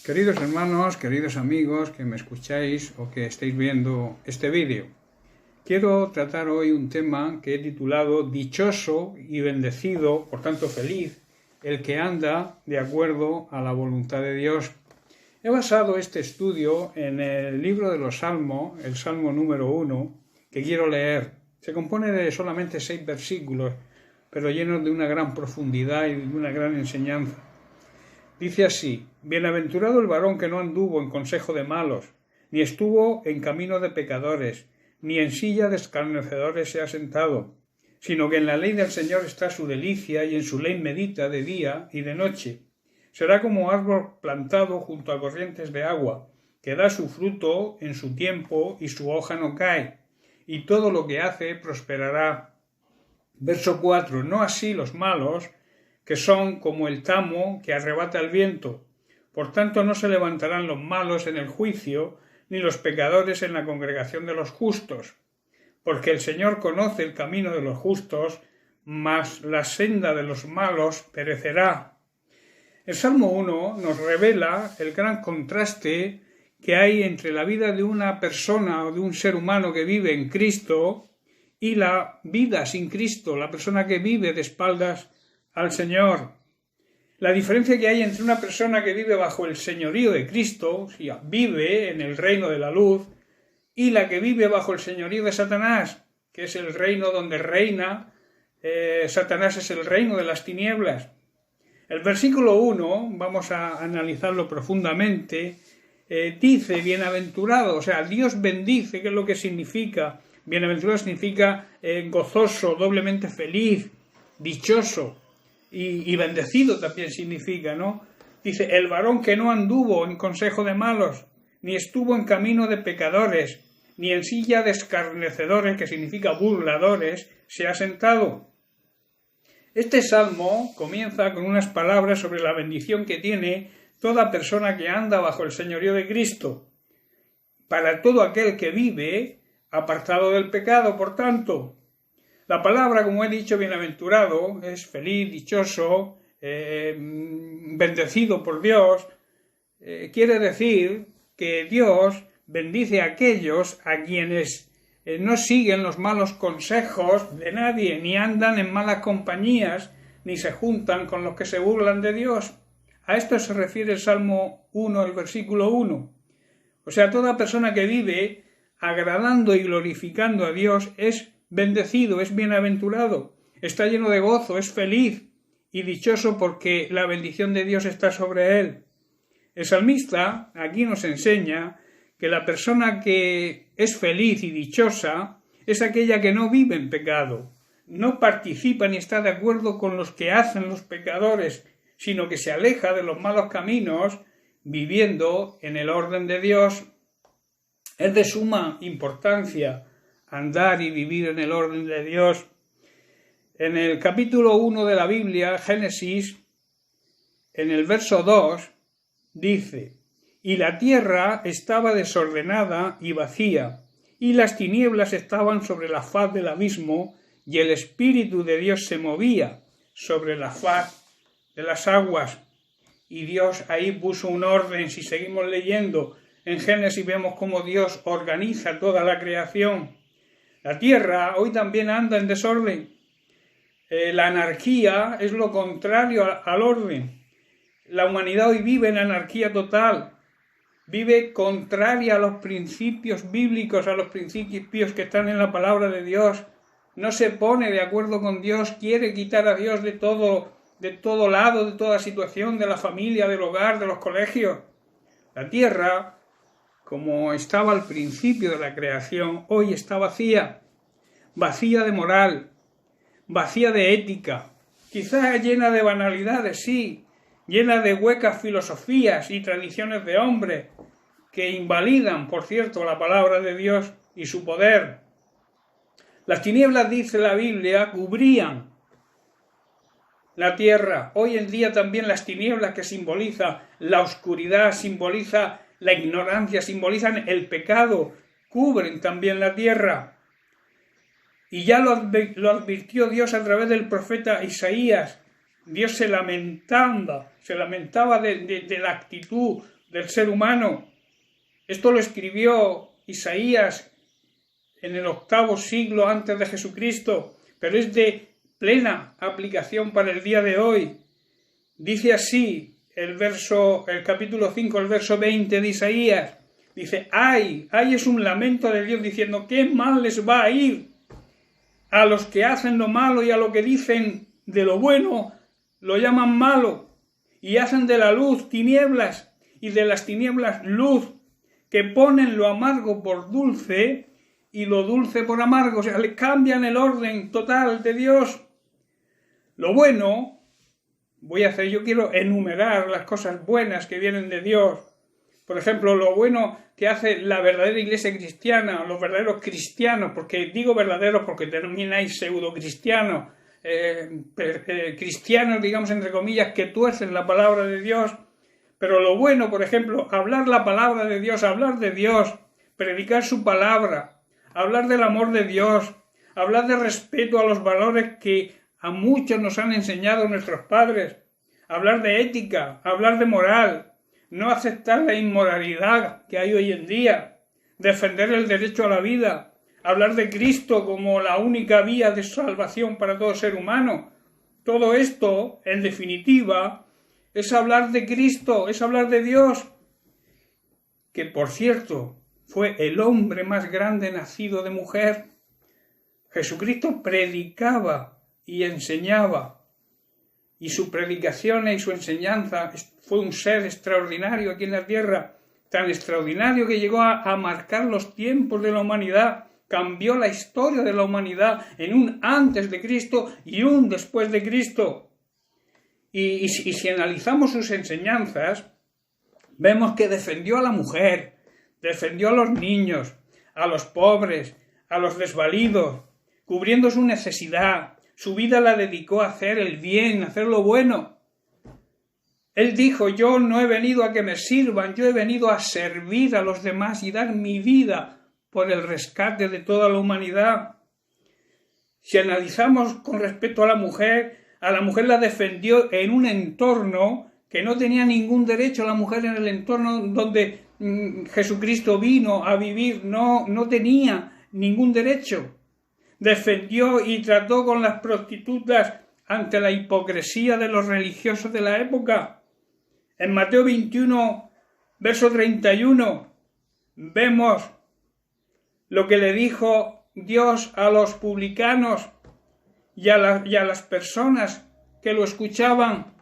Queridos hermanos, queridos amigos que me escucháis o que estáis viendo este vídeo, quiero tratar hoy un tema que he titulado Dichoso y bendecido, por tanto feliz, el que anda de acuerdo a la voluntad de Dios. He basado este estudio en el libro de los Salmos, el Salmo número 1, que quiero leer. Se compone de solamente 6 versículos, pero llenos de una gran profundidad y de una gran enseñanza. Dice así: Bienaventurado el varón que no anduvo en consejo de malos, ni estuvo en camino de pecadores, ni en silla de escarnecedores se ha sentado, sino que en la ley del Señor está su delicia, y en su ley medita de día y de noche. Será como árbol plantado junto a corrientes de agua, que da su fruto en su tiempo y su hoja no cae, y todo lo que hace prosperará. Verso 4. No así los malos, que son como el tamo que arrebata el viento. Por tanto no se levantarán los malos en el juicio, ni los pecadores en la congregación de los justos. Porque el Señor conoce el camino de los justos, mas la senda de los malos perecerá. El Salmo 1 nos revela el gran contraste que hay entre la vida de una persona o de un ser humano que vive en Cristo y la vida sin Cristo, la persona que vive de espaldas al Señor. La diferencia que hay entre una persona que vive bajo el señorío de Cristo, o sea, vive en el reino de la luz, y la que vive bajo el señorío de Satanás, que es el reino donde reina, Satanás es el reino de las tinieblas. El versículo 1, vamos a analizarlo profundamente, dice bienaventurado, o sea, Dios bendice, que es lo que significa. Bienaventurado significa gozoso, doblemente feliz, dichoso. Y bendecido también significa, ¿no? Dice, el varón que no anduvo en consejo de malos, ni estuvo en camino de pecadores, ni en silla de escarnecedores, que significa burladores, se ha sentado. Este salmo comienza con unas palabras sobre la bendición que tiene toda persona que anda bajo el señorío de Cristo. Para todo aquel que vive apartado del pecado, por tanto. La palabra, como he dicho, bienaventurado, es feliz, dichoso, bendecido por Dios. Quiere decir que Dios bendice a aquellos a quienes no siguen los malos consejos de nadie, ni andan en malas compañías, ni se juntan con los que se burlan de Dios. A esto se refiere el Salmo 1, el versículo 1. O sea, toda persona que vive agradando y glorificando a Dios es bendecido, es bienaventurado, está lleno de gozo, es feliz y dichoso porque la bendición de Dios está sobre él. El salmista aquí nos enseña que la persona que es feliz y dichosa es aquella que no vive en pecado, no participa ni está de acuerdo con los que hacen los pecadores, sino que se aleja de los malos caminos viviendo en el orden de Dios. Es de suma importancia andar y vivir en el orden de Dios. En el capítulo 1 de la Biblia, Génesis, en el verso 2, dice: y la tierra estaba desordenada y vacía, y las tinieblas estaban sobre la faz del abismo, y el Espíritu de Dios se movía sobre la faz de las aguas. Y Dios ahí puso un orden. Si seguimos leyendo en Génesis, vemos cómo Dios organiza toda la creación. La tierra hoy también anda en desorden. La anarquía es lo contrario al orden. La humanidad hoy vive en anarquía total. Vive contraria a los principios bíblicos, a los principios que están en la palabra de Dios. No se pone de acuerdo con Dios, quiere quitar a Dios de todo lado, de toda situación, de la familia, del hogar, de los colegios. La tierra, como estaba al principio de la creación, hoy está vacía de moral, vacía de ética, quizás llena de banalidades, sí, llena de huecas filosofías y tradiciones de hombres que invalidan, por cierto, la palabra de Dios y su poder. Las tinieblas, dice la Biblia, cubrían la tierra. Hoy en día también las tinieblas, que simboliza la oscuridad, simboliza la ignorancia, simbolizan el pecado, cubren también la tierra. Y ya lo advirtió Dios a través del profeta Isaías. Dios se lamentaba de la actitud del ser humano. Esto lo escribió Isaías en el 8º siglo antes de Jesucristo, pero es de plena aplicación para el día de hoy. Dice así el capítulo 5, el verso 20 de Isaías. Dice, ¡ay! ¡Ay! Es un lamento de Dios diciendo, ¡qué mal les va a ir a los que hacen lo malo y a lo que dicen de lo bueno lo llaman malo y hacen de la luz tinieblas y de las tinieblas luz, que ponen lo amargo por dulce y lo dulce por amargo, o sea, le cambian el orden total de Dios. Lo bueno, yo quiero enumerar las cosas buenas que vienen de Dios. Por ejemplo, lo bueno que hace la verdadera iglesia cristiana, los verdaderos cristianos, porque digo verdaderos porque también hay pseudo-cristianos, cristianos, digamos, entre comillas, que tuercen la palabra de Dios. Pero lo bueno, por ejemplo, hablar la palabra de Dios, hablar de Dios, predicar su palabra, hablar del amor de Dios, hablar de respeto a los valores que a muchos nos han enseñado nuestros padres, hablar de ética, hablar de moral, no aceptar la inmoralidad que hay hoy en día, defender el derecho a la vida, hablar de Cristo como la única vía de salvación para todo ser humano. Todo esto, en definitiva, es hablar de Cristo, es hablar de Dios, que por cierto fue el hombre más grande nacido de mujer. Jesucristo predicaba y enseñaba, y su predicación y su enseñanza fue un ser extraordinario aquí en la tierra, tan extraordinario que llegó a marcar los tiempos de la humanidad, cambió la historia de la humanidad en un antes de Cristo y un después de Cristo. Y si analizamos sus enseñanzas, vemos que defendió a la mujer, defendió a los niños, a los pobres, a los desvalidos, cubriendo su necesidad. Su vida la dedicó a hacer el bien, a hacer lo bueno. Él dijo, yo no he venido a que me sirvan, yo he venido a servir a los demás y dar mi vida por el rescate de toda la humanidad. Si analizamos con respecto a la mujer la defendió en un entorno que no tenía ningún derecho. La mujer en el entorno donde Jesucristo vino a vivir no tenía ningún derecho. Defendió y trató con las prostitutas ante la hipocresía de los religiosos de la época. En Mateo 21, verso 31, vemos lo que le dijo Dios a los publicanos y a las personas que lo escuchaban.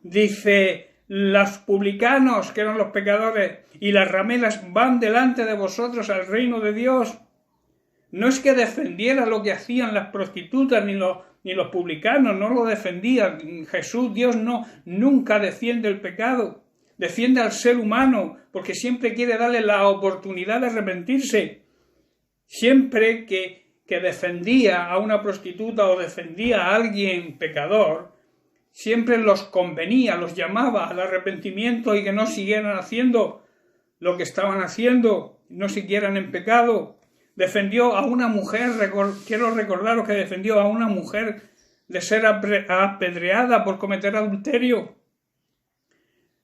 Dice, los publicanos, que eran los pecadores, y las rameras van delante de vosotros al reino de Dios. No es que defendiera lo que hacían las prostitutas ni los publicanos, no lo defendía. Jesús, Dios, nunca defiende el pecado, defiende al ser humano, porque siempre quiere darle la oportunidad de arrepentirse. Siempre que defendía a una prostituta o defendía a alguien pecador, siempre los convenía, los llamaba al arrepentimiento y que no siguieran haciendo lo que estaban haciendo, no siguieran en pecado. Defendió a una mujer, quiero recordaros que defendió a una mujer de ser apedreada por cometer adulterio.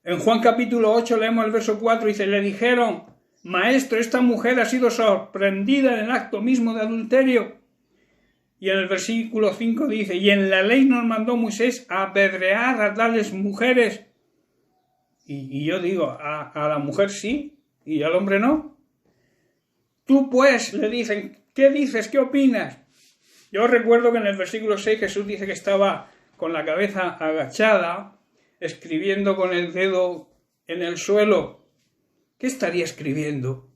En Juan capítulo 8 leemos el verso 4, dice, le dijeron, Maestro, esta mujer ha sido sorprendida en el acto mismo de adulterio. Y en el versículo 5 dice, y en la ley nos mandó Moisés a apedrear a tales mujeres. Y yo digo, a la mujer sí, y al hombre no. Tú pues, le dicen, ¿qué dices? ¿Qué opinas? Yo recuerdo que en el versículo 6 Jesús dice que estaba con la cabeza agachada, escribiendo con el dedo en el suelo. ¿Qué estaría escribiendo?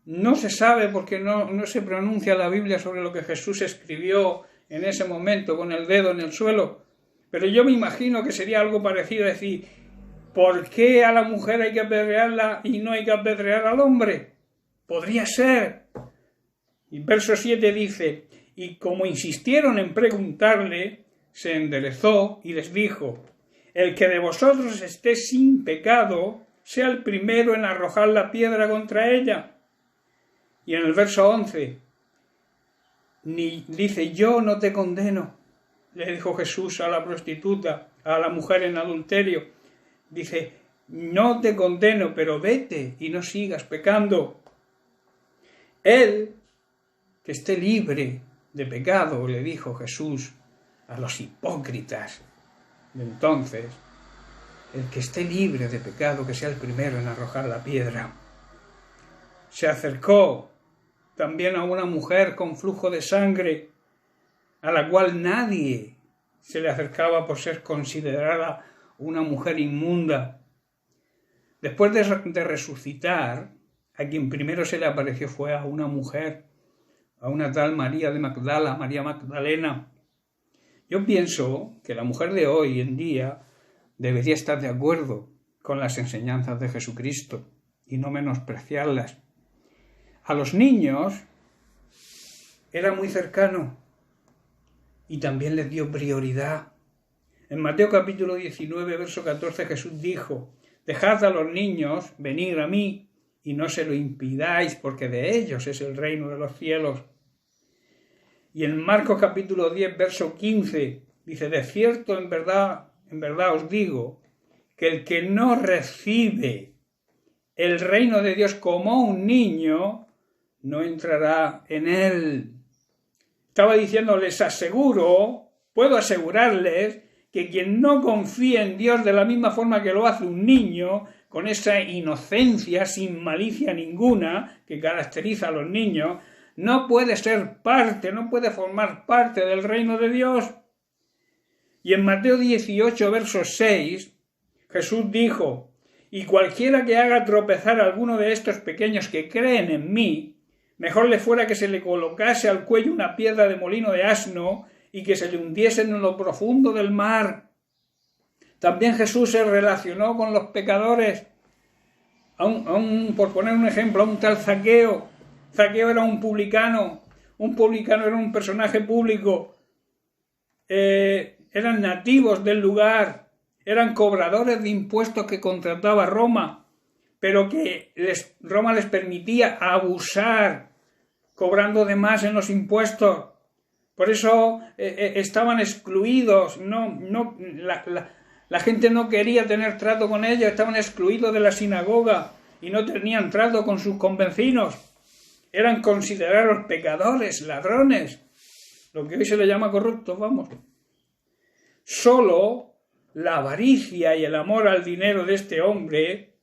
No se sabe porque no se pronuncia la Biblia sobre lo que Jesús escribió en ese momento con el dedo en el suelo. Pero yo me imagino que sería algo parecido a decir, ¿por qué a la mujer hay que apedrearla y no hay que apedrear al hombre? Podría ser. Y verso 7 dice, y como insistieron en preguntarle, se enderezó y les dijo, el que de vosotros esté sin pecado, sea el primero en arrojar la piedra contra ella. Y en el verso 11, dice, yo no te condeno, le dijo Jesús a la prostituta, a la mujer en adulterio. Dice, no te condeno, pero vete y no sigas pecando. Él, que esté libre de pecado, le dijo Jesús a los hipócritas de entonces, el que esté libre de pecado, que sea el primero en arrojar la piedra. Se acercó también a una mujer con flujo de sangre, a la cual nadie se le acercaba por ser considerada una mujer inmunda. Después de resucitar, a quien primero se le apareció fue a una mujer, a una tal María de Magdala, María Magdalena. Yo pienso que la mujer de hoy en día debería estar de acuerdo con las enseñanzas de Jesucristo y no menospreciarlas. A los niños era muy cercano y también les dio prioridad. En Mateo capítulo 19, verso 14, Jesús dijo: «Dejad a los niños venir a mí y no se lo impidáis, porque de ellos es el reino de los cielos». Y en Marcos capítulo 10, verso 15, dice: «De cierto, en verdad os digo, que el que no recibe el reino de Dios como un niño, no entrará en él». Estaba diciendo, les aseguro, puedo asegurarles, que quien no confía en Dios de la misma forma que lo hace un niño, con esa inocencia sin malicia ninguna que caracteriza a los niños, no puede ser parte, no puede formar parte del reino de Dios. Y en Mateo 18, verso 6, Jesús dijo: «Y cualquiera que haga tropezar a alguno de estos pequeños que creen en mí, mejor le fuera que se le colocase al cuello una piedra de molino de asno y que se le hundiese en lo profundo del mar». También Jesús se relacionó con los pecadores. Por poner un ejemplo, a un tal Zaqueo. Zaqueo era un publicano. Un publicano era un personaje público. Eran nativos del lugar. Eran cobradores de impuestos que contrataba Roma, pero que Roma les permitía abusar, cobrando de más en los impuestos. Por eso estaban excluidos. La gente no quería tener trato con ellos, estaban excluidos de la sinagoga y no tenían trato con sus convencinos. Eran considerados pecadores, ladrones, lo que hoy se le llama corruptos, vamos. Solo la avaricia y el amor al dinero de este hombre,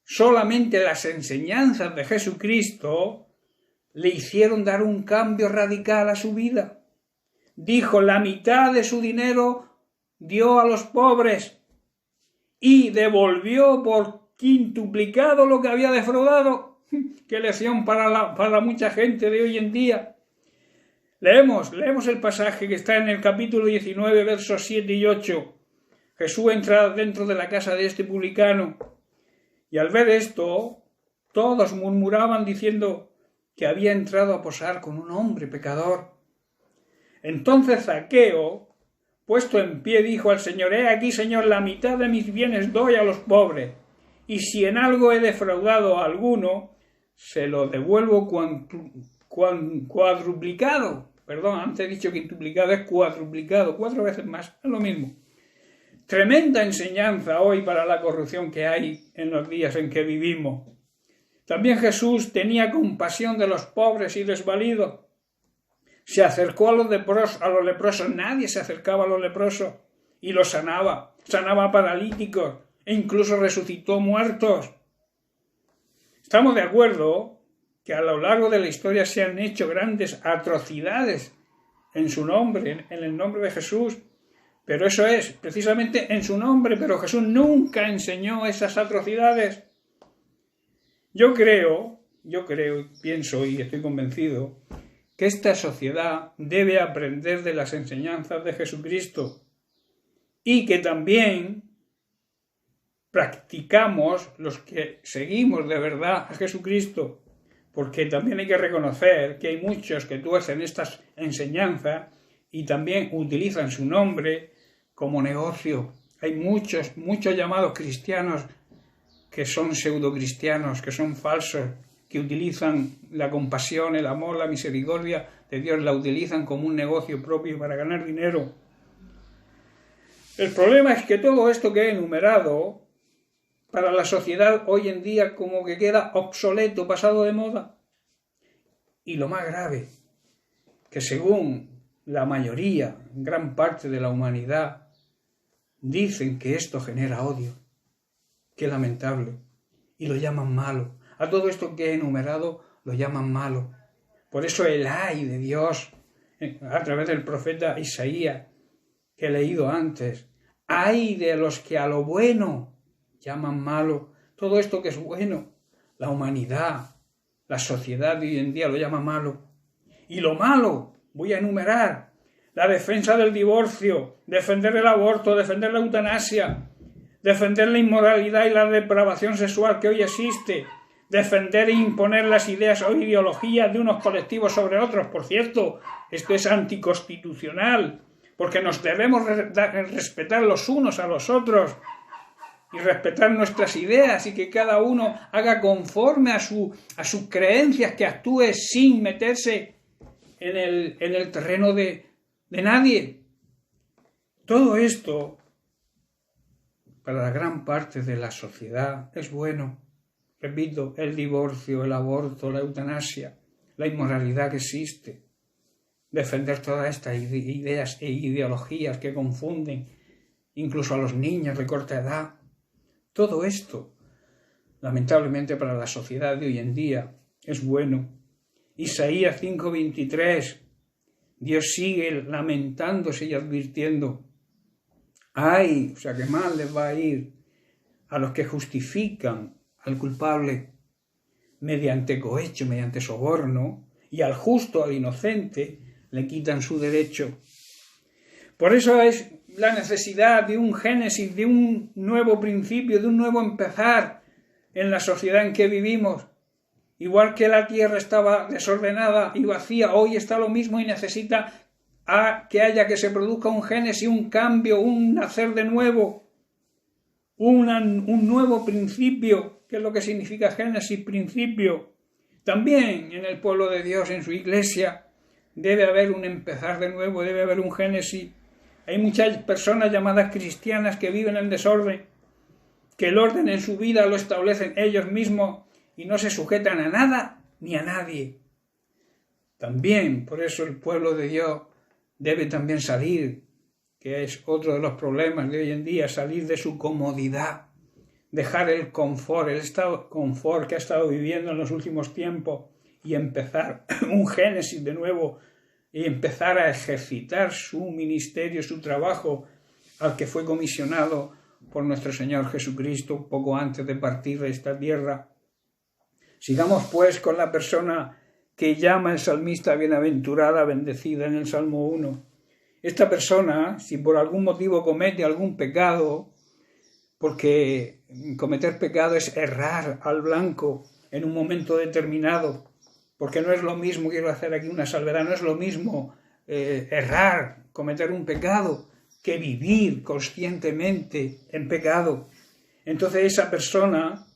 solamente las enseñanzas de Jesucristo, le hicieron dar un cambio radical a su vida. Dijo: la mitad de su dinero dio a los pobres y devolvió por quintuplicado lo que había defraudado. ¡Qué lección para mucha gente de hoy en día! Leemos el pasaje que está en el capítulo 19, versos 7 y 8. Jesús entra dentro de la casa de este publicano y al ver esto, todos murmuraban diciendo que había entrado a posar con un hombre pecador. Entonces Zaqueo, puesto en pie, dijo al Señor: «He aquí, Señor, la mitad de mis bienes doy a los pobres, y si en algo he defraudado a alguno, se lo devuelvo cuadruplicado». Perdón, antes he dicho quintuplicado, es cuadruplicado, 4 veces más, es lo mismo. Tremenda enseñanza hoy para la corrupción que hay en los días en que vivimos. También Jesús tenía compasión de los pobres y desvalidos. Se acercó a los leprosos, nadie se acercaba a los leprosos y los sanaba paralíticos e incluso resucitó muertos. Estamos de acuerdo que a lo largo de la historia se han hecho grandes atrocidades en su nombre, en el nombre de Jesús, pero eso es precisamente en su nombre, pero Jesús nunca enseñó esas atrocidades. Yo creo, pienso y estoy convencido que esta sociedad debe aprender de las enseñanzas de Jesucristo y que también practicamos los que seguimos de verdad a Jesucristo, porque también hay que reconocer que hay muchos que tuercen estas enseñanzas y también utilizan su nombre como negocio. Hay muchos llamados cristianos que son pseudocristianos, que son falsos, que utilizan la compasión, el amor, la misericordia de Dios, la utilizan como un negocio propio para ganar dinero. El problema es que todo esto que he enumerado para la sociedad hoy en día como que queda obsoleto, pasado de moda. Y lo más grave, que según la mayoría, gran parte de la humanidad, dicen que esto genera odio. Qué lamentable. Y lo llaman malo. A todo esto que he enumerado lo llaman malo. Por eso el ay de Dios, a través del profeta Isaías, que he leído antes, ay de los que a lo bueno llaman malo. Todo esto que es bueno, la humanidad, la sociedad de hoy en día lo llama malo. Y lo malo, voy a enumerar, la defensa del divorcio, defender el aborto, defender la eutanasia, defender la inmoralidad y la depravación sexual que hoy existe, defender e imponer las ideas o ideologías de unos colectivos sobre otros. Por cierto, esto es anticonstitucional, porque nos debemos respetar los unos a los otros y respetar nuestras ideas y que cada uno haga conforme a sus creencias, que actúe sin meterse en el terreno de nadie. Todo esto, para la gran parte de la sociedad, es bueno. Repito, el divorcio, el aborto, la eutanasia, la inmoralidad que existe. Defender todas estas ideas e ideologías que confunden incluso a los niños de corta edad. Todo esto, lamentablemente para la sociedad de hoy en día, es bueno. Isaías 5:23, Dios sigue lamentándose y advirtiendo, ¡ay! O sea, que mal les va a ir a los que justifican al culpable mediante cohecho, mediante soborno, y al justo, al inocente, le quitan su derecho. Por eso es la necesidad de un génesis, de un nuevo principio, de un nuevo empezar en la sociedad en que vivimos. Igual que la tierra estaba desordenada y vacía, hoy está lo mismo y necesita que se produzca un génesis, un cambio, un nacer de nuevo, un nuevo principio, que es lo que significa génesis, principio. También en el pueblo de Dios, en su iglesia, debe haber un empezar de nuevo, debe haber un génesis. Hay muchas personas llamadas cristianas que viven en desorden, que el orden en su vida lo establecen ellos mismos y no se sujetan a nada ni a nadie. También, por eso el pueblo de Dios debe también salir, que es otro de los problemas de hoy en día, salir de su comodidad, dejar el confort, el estado de confort que ha estado viviendo en los últimos tiempos y empezar un génesis de nuevo y empezar a ejercitar su ministerio, su trabajo al que fue comisionado por nuestro Señor Jesucristo poco antes de partir de esta tierra. Sigamos pues con la persona que llama el salmista bienaventurada, bendecida en el Salmo 1. Esta persona, si por algún motivo comete algún pecado, porque cometer pecado es errar al blanco en un momento determinado, porque no es lo mismo, quiero hacer aquí una salvedad, no es lo mismo errar, cometer un pecado, que vivir conscientemente en pecado. Entonces esa persona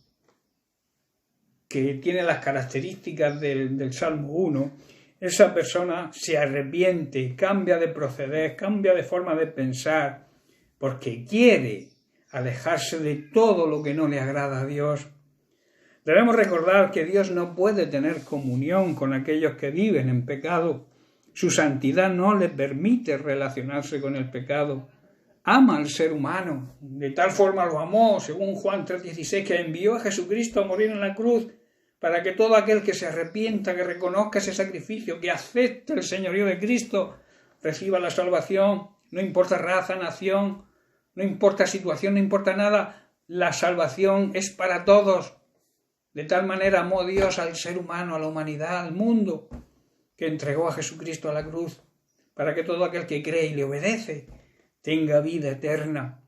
que tiene las características del Salmo 1, esa persona se arrepiente, cambia de proceder, cambia de forma de pensar, porque quiere alejarse de todo lo que no le agrada a Dios. Debemos recordar que Dios no puede tener comunión con aquellos que viven en pecado. Su santidad no le permite relacionarse con el pecado. Ama al ser humano, de tal forma lo amó, según Juan 3:16, que envió a Jesucristo a morir en la cruz, para que todo aquel que se arrepienta, que reconozca ese sacrificio, que acepte el señorío de Cristo, reciba la salvación. No importa raza, nación, no importa situación, no importa nada, la salvación es para todos. De tal manera amó Dios al ser humano, a la humanidad, al mundo, que entregó a Jesucristo a la cruz, para que todo aquel que cree y le obedece tenga vida eterna.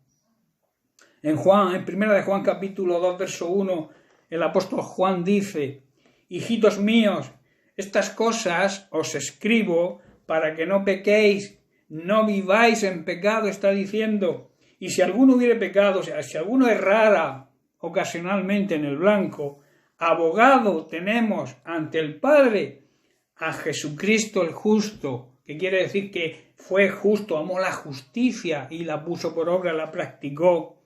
En 1 de Juan capítulo 2, verso 1, el apóstol Juan dice: hijitos míos, estas cosas os escribo para que no pequéis, no viváis en pecado, está diciendo. Y si alguno hubiere pecado, o sea, si alguno errara ocasionalmente en el blanco, abogado tenemos ante el Padre a Jesucristo el justo, que quiere decir que fue justo, amó la justicia y la puso por obra, la practicó.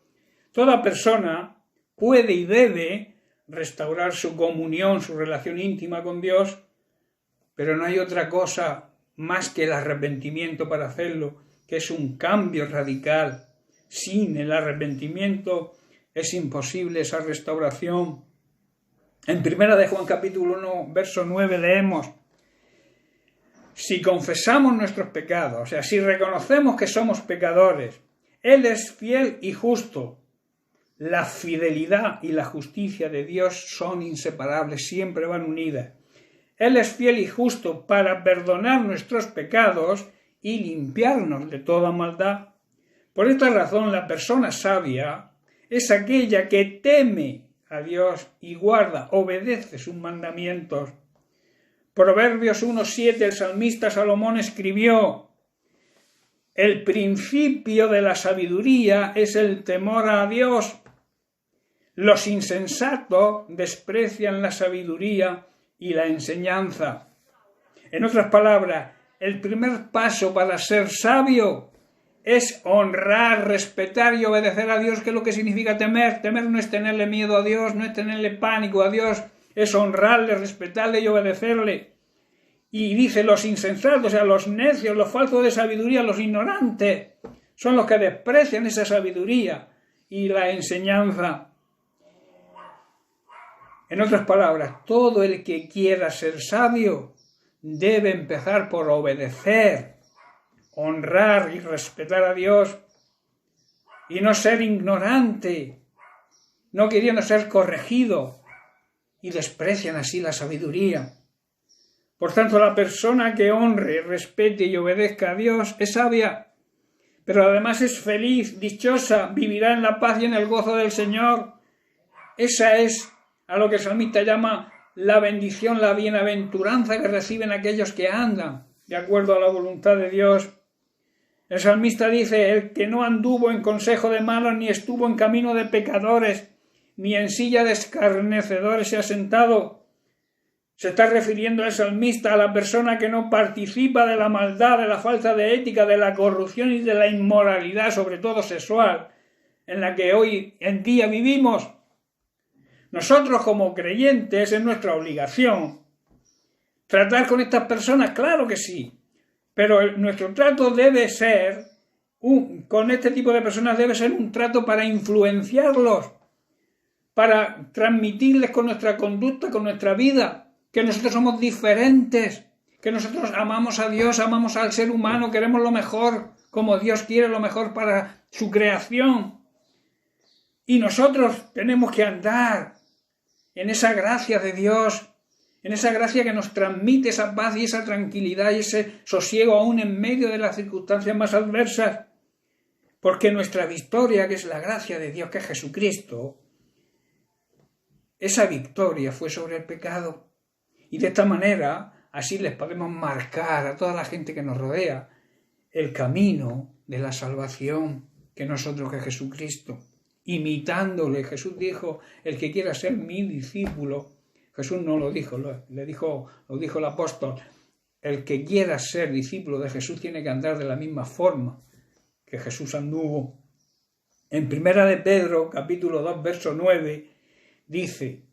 Toda persona puede y debe restaurar su comunión, su relación íntima con Dios, pero no hay otra cosa más que el arrepentimiento para hacerlo, que es un cambio radical. Sin el arrepentimiento es imposible esa restauración. En 1 de Juan capítulo 1, verso 9 leemos: si confesamos nuestros pecados, o sea, si reconocemos que somos pecadores, Él es fiel y justo. La fidelidad y la justicia de Dios son inseparables, siempre van unidas. Él es fiel y justo para perdonar nuestros pecados y limpiarnos de toda maldad. Por esta razón, la persona sabia es aquella que teme a Dios y guarda, obedece sus mandamientos. Proverbios 1:7, el salmista Salomón escribió: el principio de la sabiduría es el temor a Dios. Los insensatos desprecian la sabiduría y la enseñanza. En otras palabras, el primer paso para ser sabio es honrar, respetar y obedecer a Dios. ¿Qué es lo que significa temer? Temer no es tenerle miedo a Dios, no es tenerle pánico a Dios, es honrarle, respetarle y obedecerle. Y dice: los insensatos, o sea, los necios, los faltos de sabiduría, los ignorantes, son los que desprecian esa sabiduría y la enseñanza. En otras palabras, todo el que quiera ser sabio debe empezar por obedecer, honrar y respetar a Dios y no ser ignorante, no queriendo ser corregido, y desprecian así la sabiduría. Por tanto, la persona que honre, respete y obedezca a Dios es sabia, pero además es feliz, dichosa, vivirá en la paz y en el gozo del Señor. Esa es a lo que el salmista llama la bendición, la bienaventuranza que reciben aquellos que andan de acuerdo a la voluntad de Dios. El salmista dice: el que no anduvo en consejo de malos, ni estuvo en camino de pecadores, ni en silla de escarnecedores se ha sentado. Se está refiriendo el salmista a la persona que no participa de la maldad, de la falta de ética, de la corrupción y de la inmoralidad, sobre todo sexual, en la que hoy en día vivimos. Nosotros, como creyentes, es nuestra obligación tratar con estas personas, claro que sí, pero nuestro trato debe ser, con este tipo de personas debe ser un trato para influenciarlos, para transmitirles con nuestra conducta, con nuestra vida, que nosotros somos diferentes, que nosotros amamos a Dios, amamos al ser humano, queremos lo mejor, como Dios quiere lo mejor para su creación. Y nosotros tenemos que andar en esa gracia de Dios, en esa gracia que nos transmite esa paz y esa tranquilidad y ese sosiego aún en medio de las circunstancias más adversas. Porque nuestra victoria, que es la gracia de Dios, que es Jesucristo, esa victoria fue sobre el pecado. Y de esta manera, así les podemos marcar a toda la gente que nos rodea el camino de la salvación que nosotros, que Jesucristo. Imitándole, Jesús dijo: el que quiera ser mi discípulo. Jesús no lo dijo, lo dijo el apóstol: el que quiera ser discípulo de Jesús tiene que andar de la misma forma que Jesús anduvo. En 1 de Pedro, capítulo 2, verso 9, dice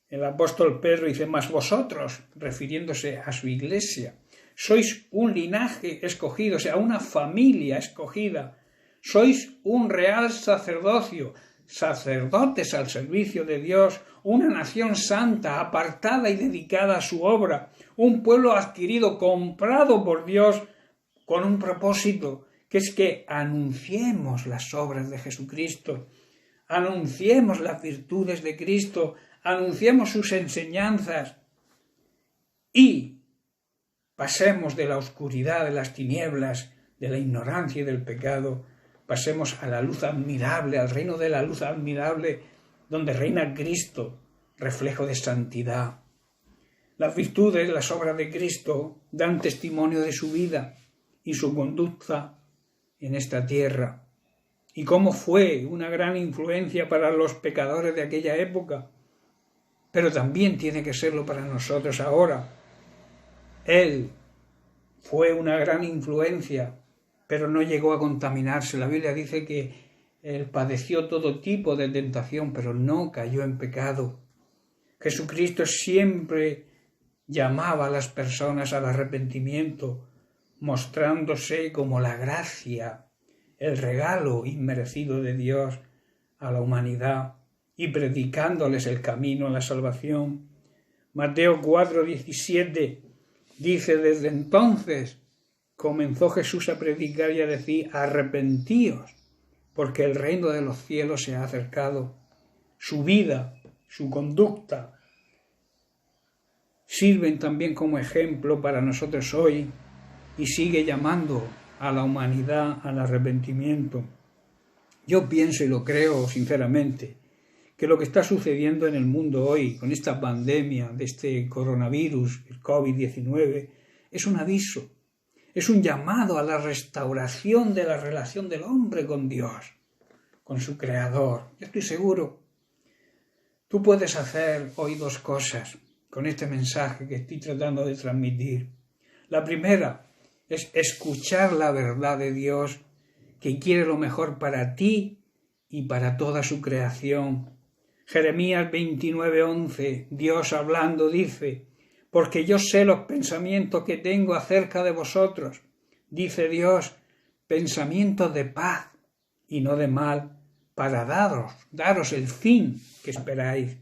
el apóstol Pedro, dice: mas vosotros, refiriéndose a su iglesia, sois un linaje escogido, o sea, una familia escogida. Sois un real sacerdocio, sacerdotes al servicio de Dios, una nación santa, apartada y dedicada a su obra, un pueblo adquirido, comprado por Dios, con un propósito, que es que anunciemos las obras de Jesucristo, anunciemos las virtudes de Cristo, anunciemos sus enseñanzas y pasemos de la oscuridad, de las tinieblas, de la ignorancia y del pecado, pasemos a la luz admirable, al reino de la luz admirable, donde reina Cristo, reflejo de santidad. Las virtudes, las obras de Cristo dan testimonio de su vida y su conducta en esta tierra. Y cómo fue una gran influencia para los pecadores de aquella época, pero también tiene que serlo para nosotros ahora. Él fue una gran influencia, pero no llegó a contaminarse. La Biblia dice que Él padeció todo tipo de tentación, pero no cayó en pecado. Jesucristo siempre llamaba a las personas al arrepentimiento, mostrándose como la gracia, el regalo inmerecido de Dios a la humanidad y predicándoles el camino a la salvación. Mateo 4:17 dice: desde entonces comenzó Jesús a predicar y a decir: arrepentíos, porque el reino de los cielos se ha acercado. Su vida, su conducta, sirven también como ejemplo para nosotros hoy y sigue llamando a la humanidad al arrepentimiento. Yo pienso y lo creo sinceramente que lo que está sucediendo en el mundo hoy con esta pandemia de este coronavirus, el COVID-19, es un aviso, es un llamado a la restauración de la relación del hombre con Dios, con su Creador. Yo estoy seguro, tú puedes hacer hoy dos cosas con este mensaje que estoy tratando de transmitir. La primera es escuchar la verdad de Dios, que quiere lo mejor para ti y para toda su creación. Jeremías 29:11, Dios hablando dice: porque yo sé los pensamientos que tengo acerca de vosotros, dice Dios, pensamientos de paz y no de mal, para daros el fin que esperáis.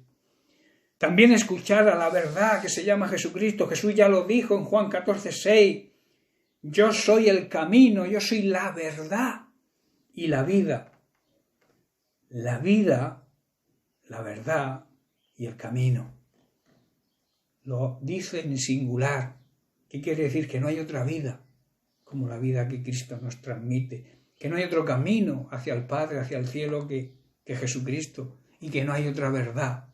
También escuchar a la verdad que se llama Jesucristo. Jesús ya lo dijo en Juan 14:6, yo soy el camino, yo soy la verdad y la vida. La vida, la verdad y el camino. Lo dice en singular. ¿Qué quiere decir? Que no hay otra vida como la vida que Cristo nos transmite. Que no hay otro camino hacia el Padre, hacia el cielo que Jesucristo. Y que no hay otra verdad.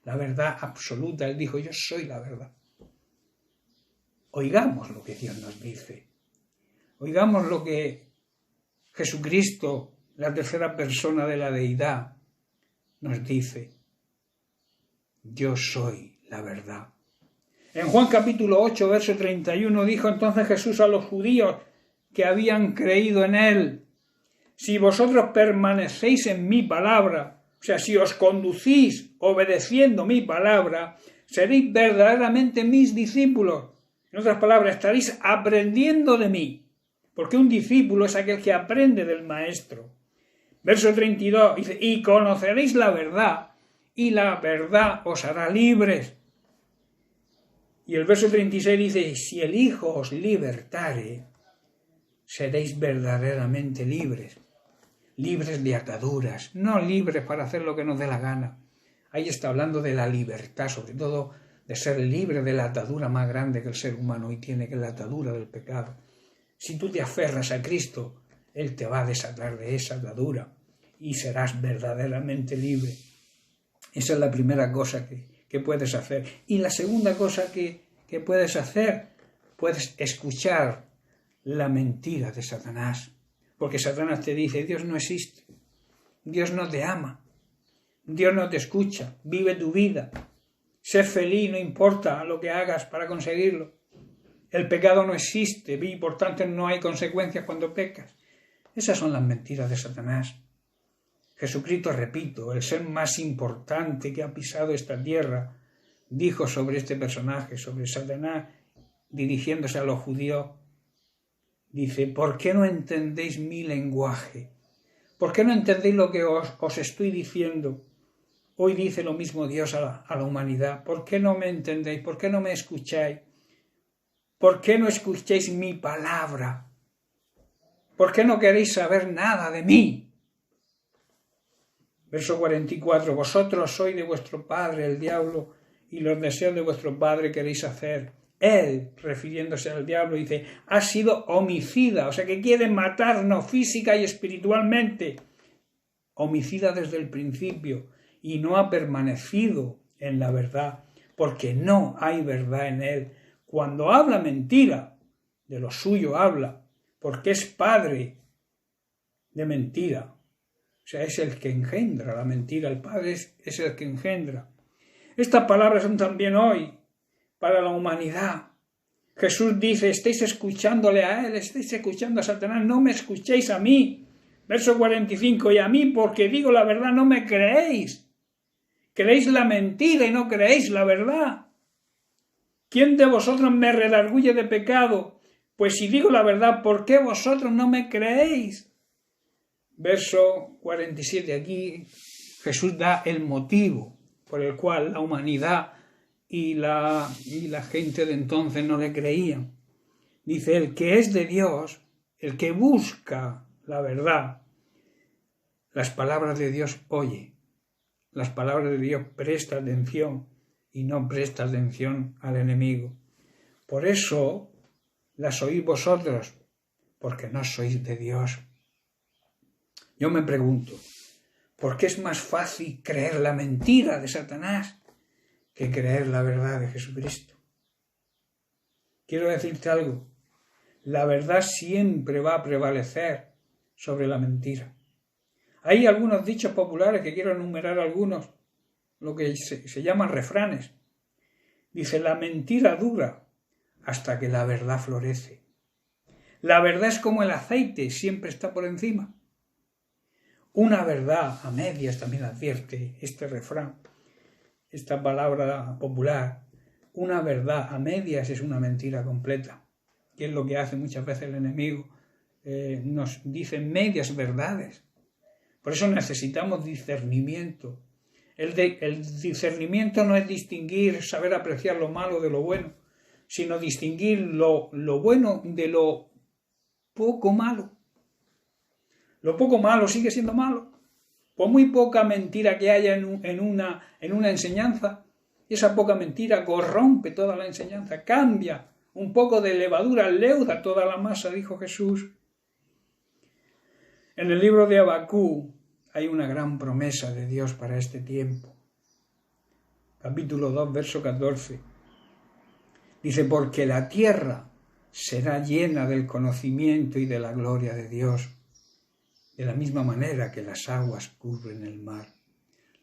La verdad absoluta. Él dijo, yo soy la verdad. Oigamos lo que Dios nos dice. Oigamos lo que Jesucristo, la tercera persona de la deidad, nos dice. Yo soy la verdad. En Juan capítulo 8, verso 31, dijo entonces Jesús a los judíos que habían creído en él: si vosotros permanecéis en mi palabra, o sea, si os conducís obedeciendo mi palabra, seréis verdaderamente mis discípulos. En otras palabras, estaréis aprendiendo de mí, porque un discípulo es aquel que aprende del maestro. Verso 32 dice: y conoceréis la verdad, y la verdad os hará libres. Y el verso 36 dice: si el Hijo os libertare, seréis verdaderamente libres. Libres de ataduras, no libres para hacer lo que nos dé la gana. Ahí está hablando de la libertad, sobre todo de ser libre de la atadura más grande que el ser humano hoy tiene, que es la atadura del pecado. Si tú te aferras a Cristo, Él te va a desatar de esa atadura y serás verdaderamente libre. Esa es la primera cosa que puedes hacer. Y la segunda cosa que puedes hacer, puedes escuchar la mentira de Satanás. Porque Satanás te dice, Dios no existe, Dios no te ama, Dios no te escucha, vive tu vida, sé feliz, no importa lo que hagas para conseguirlo. El pecado no existe y por tanto no hay consecuencias cuando pecas. Esas son las mentiras de Satanás. Jesucristo, repito, el ser más importante que ha pisado esta tierra, dijo sobre este personaje, sobre Satanás, dirigiéndose a los judíos, dice, ¿por qué no entendéis mi lenguaje? ¿Por qué no entendéis lo que os estoy diciendo? Hoy dice lo mismo Dios a la humanidad. ¿Por qué no me entendéis? ¿Por qué no me escucháis? ¿Por qué no escucháis mi palabra? ¿Por qué no queréis saber nada de mí? Verso 44. Vosotros sois de vuestro padre el diablo y los deseos de vuestro padre queréis hacer. Él, refiriéndose al diablo, dice, ha sido homicida, o sea que quiere matarnos física y espiritualmente. Homicida desde el principio y no ha permanecido en la verdad, porque no hay verdad en él. Cuando habla mentira, de lo suyo habla, porque es padre de mentira. O sea, es el que engendra la mentira, el padre es el que engendra. Estas palabras son también hoy para la humanidad. Jesús dice, estáis escuchándole a él, estáis escuchando a Satanás, no me escuchéis a mí, Verso 45, y a mí, porque digo la verdad, no me creéis. Creéis la mentira y no creéis la verdad. ¿Quién de vosotros me redarguye de pecado? Pues si digo la verdad, ¿por qué vosotros no me creéis? Verso 47, aquí Jesús da el motivo por el cual la humanidad y la gente de entonces no le creían. Dice, el que es de Dios, el que busca la verdad, las palabras de Dios oye, las palabras de Dios presta atención y no presta atención al enemigo. Por eso las oís vosotros, porque no sois de Dios. Yo me pregunto, ¿por qué es más fácil creer la mentira de Satanás que creer la verdad de Jesucristo? Quiero decirte algo, la verdad siempre va a prevalecer sobre la mentira. Hay algunos dichos populares que quiero enumerar algunos, lo que se llaman refranes. Dice, la mentira dura hasta que la verdad florece. La verdad es como el aceite, siempre está por encima. Una verdad a medias también advierte este refrán, esta palabra popular. Una verdad a medias es una mentira completa, que es lo que hace muchas veces el enemigo. Nos dice medias verdades. Por eso necesitamos discernimiento. El discernimiento no es distinguir, saber apreciar lo malo de lo bueno, sino distinguir lo bueno de lo poco malo. Lo poco malo sigue siendo malo. Por muy poca mentira que haya en una enseñanza, esa poca mentira corrompe toda la enseñanza, cambia. Un poco de levadura leuda toda la masa, dijo Jesús. En el libro de Habacuc hay una gran promesa de Dios para este tiempo. Capítulo 2, verso 14. Dice, porque la tierra será llena del conocimiento y de la gloria de Dios, de la misma manera que las aguas cubren el mar.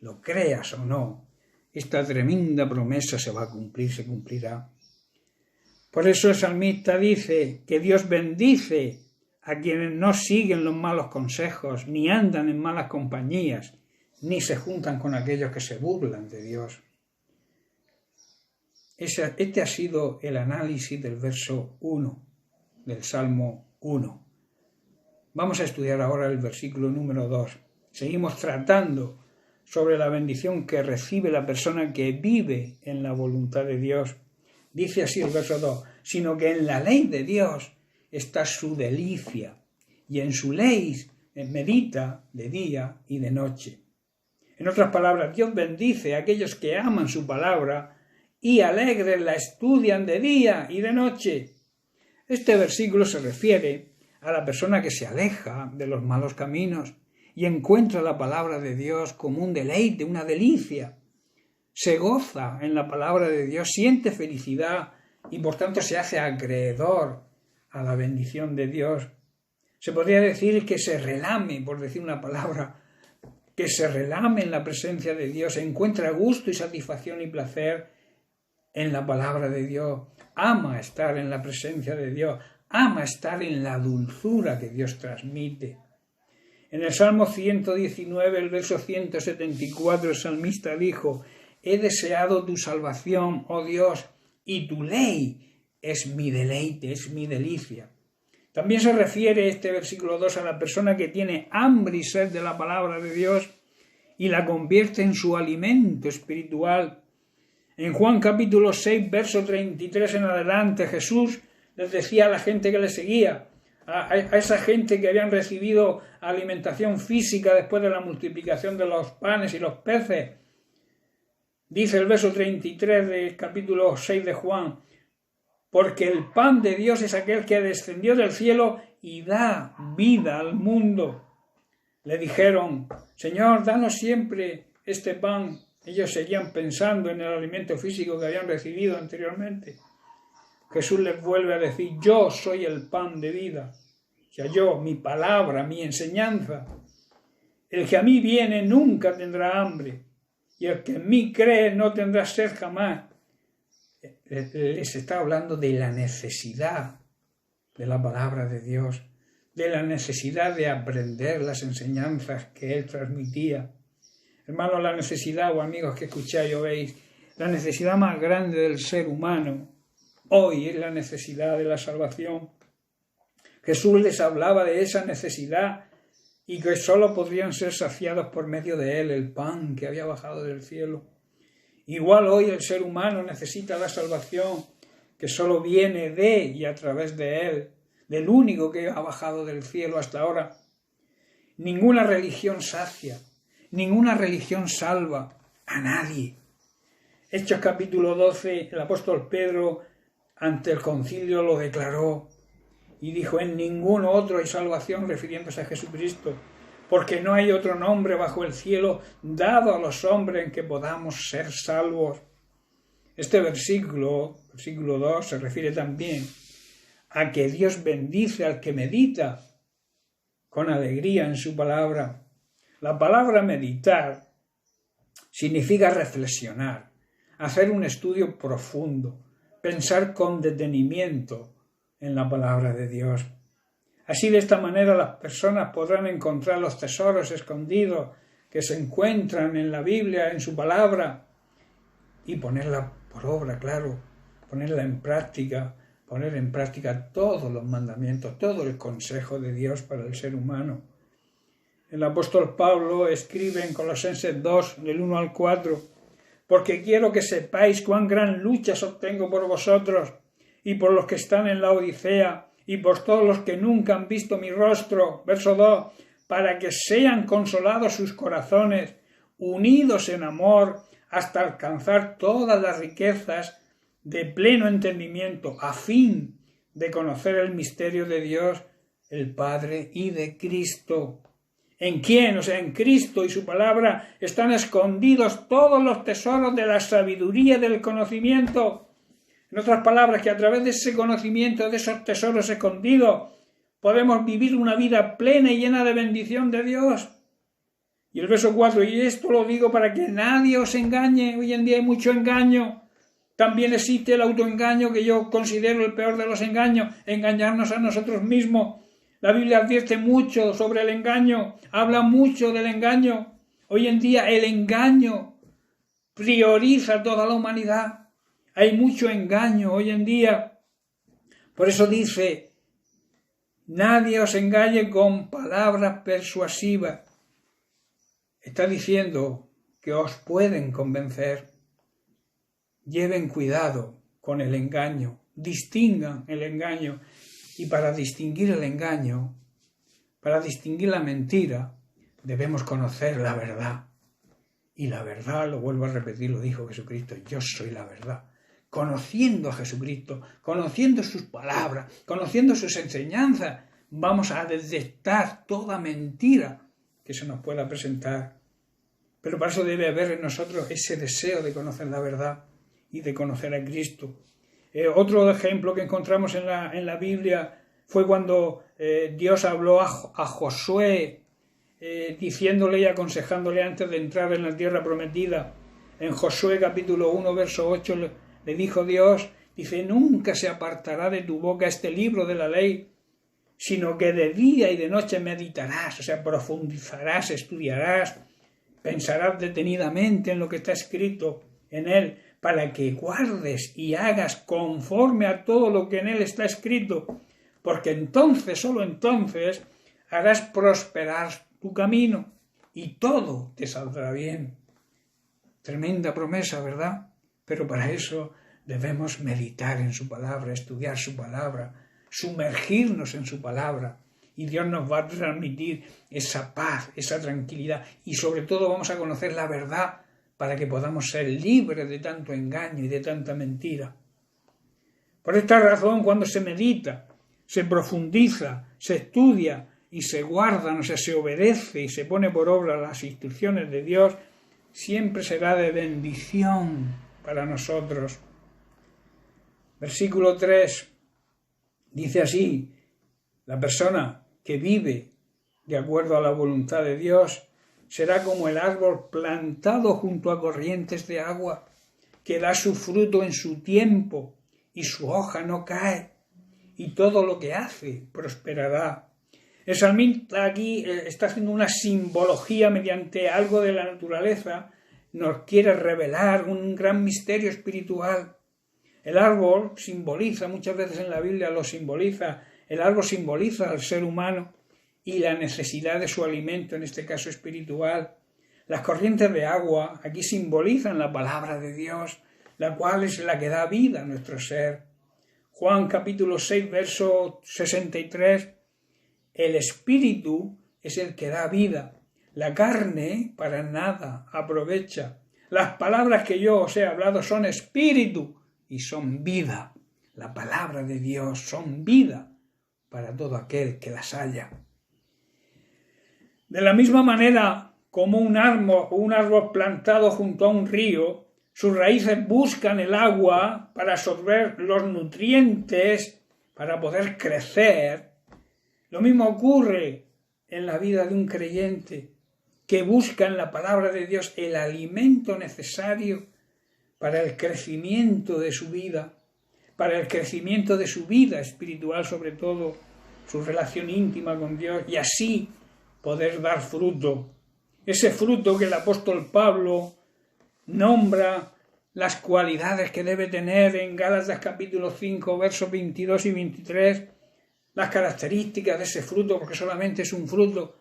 Lo creas o no, esta tremenda promesa se va a cumplir, se cumplirá. Por eso el salmista dice que Dios bendice a quienes no siguen los malos consejos, ni andan en malas compañías, ni se juntan con aquellos que se burlan de Dios. Este ha sido el análisis del verso 1 del Salmo 1. Vamos a estudiar ahora el versículo número 2. Seguimos tratando sobre la bendición que recibe la persona que vive en la voluntad de Dios. Dice así el verso 2, sino que en la ley de Dios está su delicia, y en su ley medita de día y de noche. En otras palabras, Dios bendice a aquellos que aman su palabra y alegres la estudian de día y de noche. Este versículo se refiere a la persona que se aleja de los malos caminos y encuentra la palabra de Dios como un deleite, una delicia. Se goza en la palabra de Dios, siente felicidad y por tanto se hace acreedor a la bendición de Dios. Se podría decir que se relame, por decir una palabra, que se relame en la presencia de Dios, encuentra gusto y satisfacción y placer en la palabra de Dios, ama estar en la presencia de Dios, ama estar en la dulzura que Dios transmite. En el Salmo 119, el verso 174, el salmista dijo, he deseado tu salvación, oh Dios, y tu ley es mi deleite, es mi delicia. También se refiere este versículo 2 a la persona que tiene hambre y sed de la palabra de Dios y la convierte en su alimento espiritual. En Juan capítulo 6, verso 33 en adelante, Jesús les decía a la gente que le seguía, a esa gente que habían recibido alimentación física después de la multiplicación de los panes y los peces. Dice el verso 33 del capítulo 6 de Juan, porque el pan de Dios es aquel que descendió del cielo y da vida al mundo. Le dijeron, Señor, danos siempre este pan. Ellos seguían pensando en el alimento físico que habían recibido anteriormente. Jesús les vuelve a decir, yo soy el pan de vida. O sea, yo, mi palabra, mi enseñanza. El que a mí viene nunca tendrá hambre, y el que en mí cree no tendrá sed jamás. Les está hablando de la necesidad de la palabra de Dios, de la necesidad de aprender las enseñanzas que él transmitía. Hermanos, la necesidad, o amigos que escucháis o veis, la necesidad más grande del ser humano hoy es la necesidad de la salvación. Jesús les hablaba de esa necesidad y que sólo podrían ser saciados por medio de él, el pan que había bajado del cielo. Igual hoy el ser humano necesita la salvación que sólo viene de y a través de él, del único que ha bajado del cielo hasta ahora. Ninguna religión sacia, ninguna religión salva a nadie. Hechos capítulo 12, el apóstol Pedro ante el concilio lo declaró y dijo: en ningún otro hay salvación, refiriéndose a Jesucristo, porque no hay otro nombre bajo el cielo dado a los hombres en que podamos ser salvos. Este versículo 2, se refiere también a que Dios bendice al que medita con alegría en su palabra. La palabra meditar significa reflexionar, hacer un estudio profundo, pensar con detenimiento en la palabra de Dios. Así, de esta manera, las personas podrán encontrar los tesoros escondidos que se encuentran en la Biblia, en su palabra, y ponerla por obra, claro, ponerla en práctica, poner en práctica todos los mandamientos, todo el consejo de Dios para el ser humano. El apóstol Pablo escribe en Colosenses 2, del 1 al 4, porque quiero que sepáis cuán gran lucha obtengo por vosotros y por los que están en la Odisea y por todos los que nunca han visto mi rostro. Verso 2, para que sean consolados sus corazones, unidos en amor, hasta alcanzar todas las riquezas de pleno entendimiento, a fin de conocer el misterio de Dios, el Padre, y de Cristo. ¿En quién? O sea, en Cristo y su palabra están escondidos todos los tesoros de la sabiduría y del conocimiento. En otras palabras, que a través de ese conocimiento, de esos tesoros escondidos, podemos vivir una vida plena y llena de bendición de Dios. Y el verso 4, y esto lo digo para que nadie os engañe. Hoy en día hay mucho engaño. También existe el autoengaño, que yo considero el peor de los engaños, engañarnos a nosotros mismos. La Biblia advierte mucho sobre el engaño, habla mucho del engaño. Hoy en día el engaño prioriza toda la humanidad. Hay mucho engaño hoy en día. Por eso dice, nadie os engañe con palabras persuasivas. Está diciendo que os pueden convencer. Lleven cuidado con el engaño, distingan el engaño. Y para distinguir el engaño, para distinguir la mentira, debemos conocer la verdad. Y la verdad, lo vuelvo a repetir, lo dijo Jesucristo, yo soy la verdad. Conociendo a Jesucristo, conociendo sus palabras, conociendo sus enseñanzas, vamos a detectar toda mentira que se nos pueda presentar. Pero para eso debe haber en nosotros ese deseo de conocer la verdad y de conocer a Cristo. Otro ejemplo que encontramos en la Biblia fue cuando Dios habló a Josué, diciéndole y aconsejándole antes de entrar en la tierra prometida. En Josué capítulo 1, verso 8, le dijo Dios, dice, nunca se apartará de tu boca este libro de la ley, sino que de día y de noche meditarás, o sea, profundizarás, estudiarás, pensarás detenidamente en lo que está escrito en él, para que guardes y hagas conforme a todo lo que en él está escrito, porque entonces, solo entonces, harás prosperar tu camino y todo te saldrá bien. Tremenda promesa, ¿verdad? Pero para eso debemos meditar en su palabra, estudiar su palabra, sumergirnos en su palabra, y Dios nos va a transmitir esa paz, esa tranquilidad, y sobre todo vamos a conocer la verdad, para que podamos ser libres de tanto engaño y de tanta mentira. Por esta razón, cuando se medita, se profundiza, se estudia y se guarda, o sea, se obedece y se pone por obra las instrucciones de Dios, siempre será de bendición para nosotros. Versículo 3 dice así, la persona que vive de acuerdo a la voluntad de Dios será como el árbol plantado junto a corrientes de agua, que da su fruto en su tiempo y su hoja no cae, y todo lo que hace prosperará. El salmista aquí está haciendo una simbología mediante algo de la naturaleza, nos quiere revelar un gran misterio espiritual. El árbol simboliza, muchas veces en la Biblia lo simboliza, el árbol simboliza al ser humano y la necesidad de su alimento, en este caso espiritual. Las corrientes de agua aquí simbolizan la palabra de Dios, la cual es la que da vida a nuestro ser. Juan capítulo 6, verso 63, el espíritu es el que da vida, la carne para nada aprovecha. Las palabras que yo os he hablado son espíritu y son vida. La palabra de Dios son vida para todo aquel que las haya. De la misma manera como un árbol plantado junto a un río, sus raíces buscan el agua para absorber los nutrientes, para poder crecer. Lo mismo ocurre en la vida de un creyente que busca en la palabra de Dios el alimento necesario para el crecimiento de su vida, para el crecimiento de su vida espiritual, sobre todo su relación íntima con Dios, y así poder dar fruto. Ese fruto que el apóstol Pablo nombra las cualidades que debe tener en Gálatas capítulo 5, versos 22 y 23, las características de ese fruto, porque solamente es un fruto,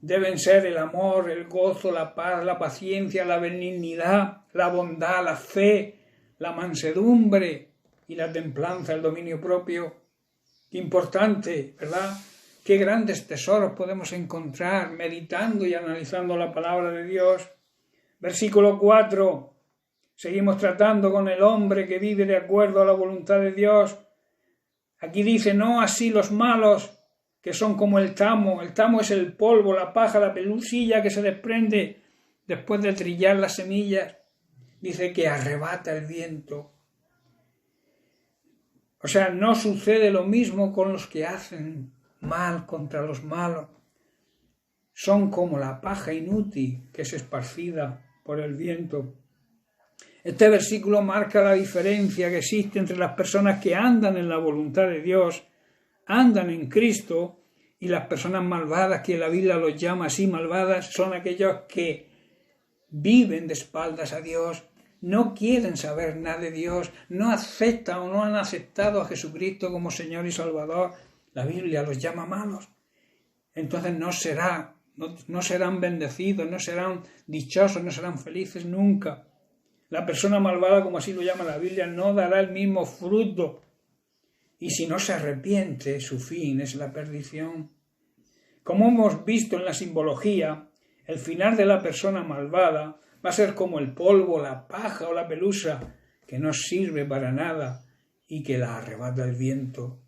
deben ser el amor, el gozo, la paz, la paciencia, la benignidad, la bondad, la fe, la mansedumbre y la templanza, el dominio propio. Qué importante, ¿verdad? Qué grandes tesoros podemos encontrar meditando y analizando la palabra de Dios. Versículo 4. Seguimos tratando con el hombre que vive de acuerdo a la voluntad de Dios. Aquí dice, no así los malos, que son como el tamo. El tamo es el polvo, la paja, la pelusilla que se desprende después de trillar las semillas. Dice que arrebata el viento. O sea, no sucede lo mismo con los que hacen mal contra los malos. Son como la paja inútil que es esparcida por el viento. Este versículo marca la diferencia que existe entre las personas que andan en la voluntad de Dios, andan en Cristo, y las personas malvadas, que la Biblia los llama así malvadas, son aquellos que viven de espaldas a Dios, no quieren saber nada de Dios, no aceptan o no han aceptado a Jesucristo como Señor y Salvador. La Biblia los llama malos. Entonces no serán bendecidos, no serán dichosos, no serán felices nunca. La persona malvada, como así lo llama la Biblia, no dará el mismo fruto. Y si no se arrepiente, su fin es la perdición. Como hemos visto en la simbología, el final de la persona malvada va a ser como el polvo, la paja o la pelusa, que no sirve para nada y que la arrebata el viento.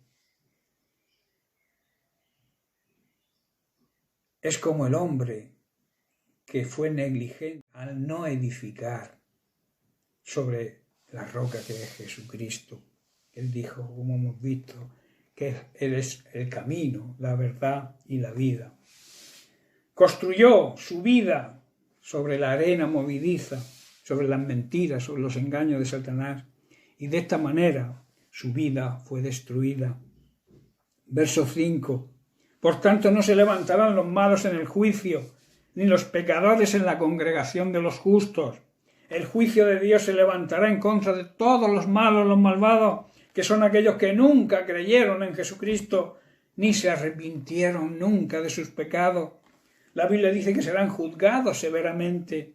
Es como el hombre que fue negligente al no edificar sobre la roca que es Jesucristo. Él dijo, como hemos visto, que Él es el camino, la verdad y la vida. Construyó su vida sobre la arena movediza, sobre las mentiras, sobre los engaños de Satanás, y de esta manera su vida fue destruida. Verso 5. Por tanto no se levantarán los malos en el juicio, ni los pecadores en la congregación de los justos. El juicio de Dios se levantará en contra de todos los malos, los malvados, que son aquellos que nunca creyeron en Jesucristo, ni se arrepintieron nunca de sus pecados. La Biblia dice que serán juzgados severamente.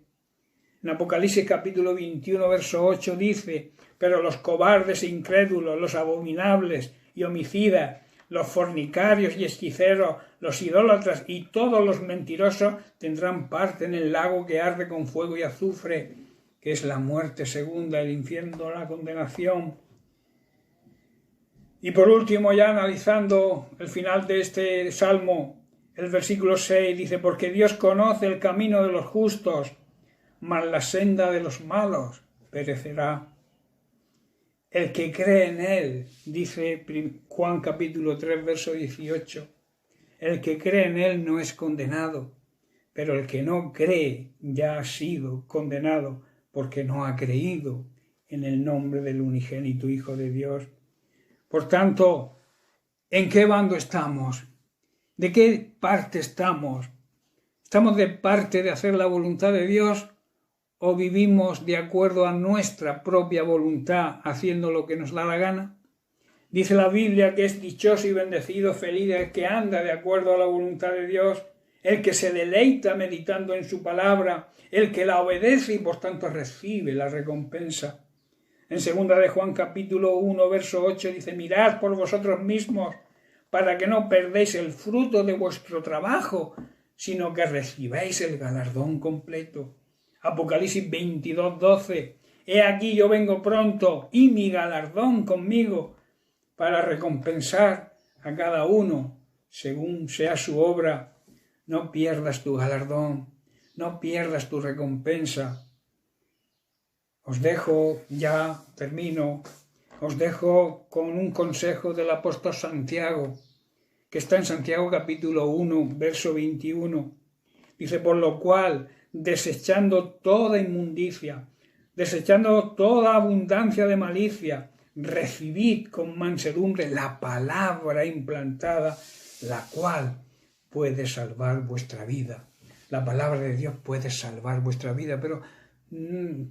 En Apocalipsis capítulo 21, verso 8 dice, pero los cobardes e incrédulos, los abominables y homicidas, los fornicarios y hechiceros, los idólatras y todos los mentirosos tendrán parte en el lago que arde con fuego y azufre, que es la muerte segunda, el infierno, la condenación. Y por último, ya analizando el final de este salmo, el versículo 6 dice, porque Dios conoce el camino de los justos, mas la senda de los malos perecerá. El que cree en Él, dice Juan capítulo 3, verso 18, el que cree en Él no es condenado, pero el que no cree ya ha sido condenado porque no ha creído en el nombre del unigénito Hijo de Dios. Por tanto, ¿en qué bando estamos? ¿De qué parte estamos? ¿Estamos de parte de hacer la voluntad de Dios o vivimos de acuerdo a nuestra propia voluntad haciendo lo que nos da la gana? Dice la Biblia que es dichoso y bendecido, feliz el que anda de acuerdo a la voluntad de Dios, el que se deleita meditando en su palabra, el que la obedece y por tanto recibe la recompensa. En 2 de Juan capítulo 1 verso 8 dice: mirad por vosotros mismos para que no perdéis el fruto de vuestro trabajo, sino que recibáis el galardón completo. Apocalipsis 22:12: he aquí yo vengo pronto y mi galardón conmigo para recompensar a cada uno según sea su obra. No pierdas tu galardón, no pierdas tu recompensa. Os dejo, ya termino, os dejo con un consejo del apóstol Santiago, que está en Santiago capítulo 1, verso 21. Dice: por lo cual, desechando toda inmundicia, desechando toda abundancia de malicia, recibid con mansedumbre la palabra implantada, la cual puede salvar vuestra vida. La palabra de Dios puede salvar vuestra vida, pero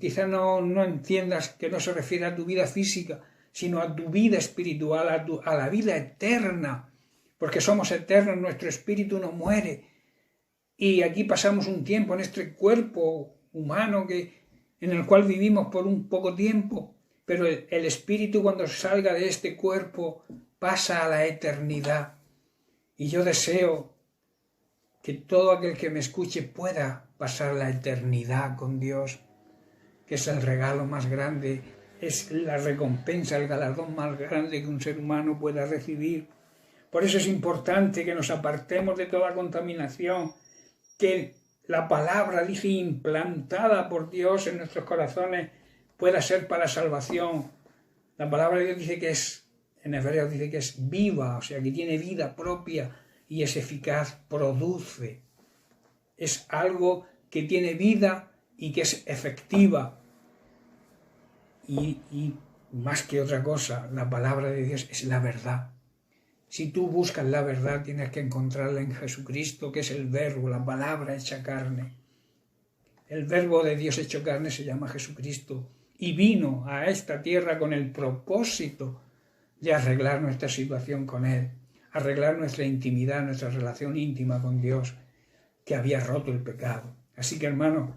quizá no entiendas que no se refiere a tu vida física, sino a tu vida espiritual, a la vida eterna, porque somos eternos, nuestro espíritu no muere. Y aquí pasamos un tiempo en este cuerpo humano en el cual vivimos por un poco tiempo, pero el espíritu, cuando salga de este cuerpo, pasa a la eternidad. Y yo deseo que todo aquel que me escuche pueda pasar la eternidad con Dios, que es el regalo más grande, es la recompensa, el galardón más grande que un ser humano pueda recibir. Por eso es importante que nos apartemos de toda contaminación, que la palabra, dice, implantada por Dios en nuestros corazones, pueda ser para salvación. La palabra de Dios dice que en hebreo dice que es viva, o sea, que tiene vida propia y es eficaz, produce. Es algo que tiene vida y que es efectiva. Y más que otra cosa, la palabra de Dios es la verdad. Si tú buscas la verdad, tienes que encontrarla en Jesucristo, que es el verbo, la palabra hecha carne. El verbo de Dios hecho carne se llama Jesucristo y vino a esta tierra con el propósito de arreglar nuestra situación con Él, arreglar nuestra intimidad, nuestra relación íntima con Dios, que había roto el pecado. Así que, hermanos,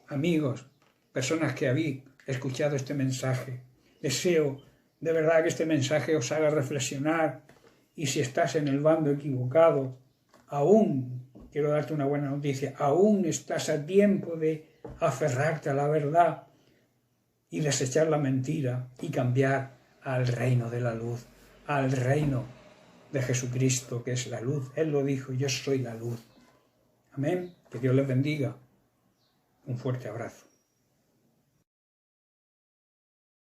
amigos, personas que habéis escuchado este mensaje, deseo de verdad que este mensaje os haga reflexionar. Y si estás en el bando equivocado, aún, quiero darte una buena noticia, aún estás a tiempo de aferrarte a la verdad y desechar la mentira y cambiar al reino de la luz, al reino de Jesucristo, que es la luz. Él lo dijo: yo soy la luz. Amén. Que Dios les bendiga. Un fuerte abrazo.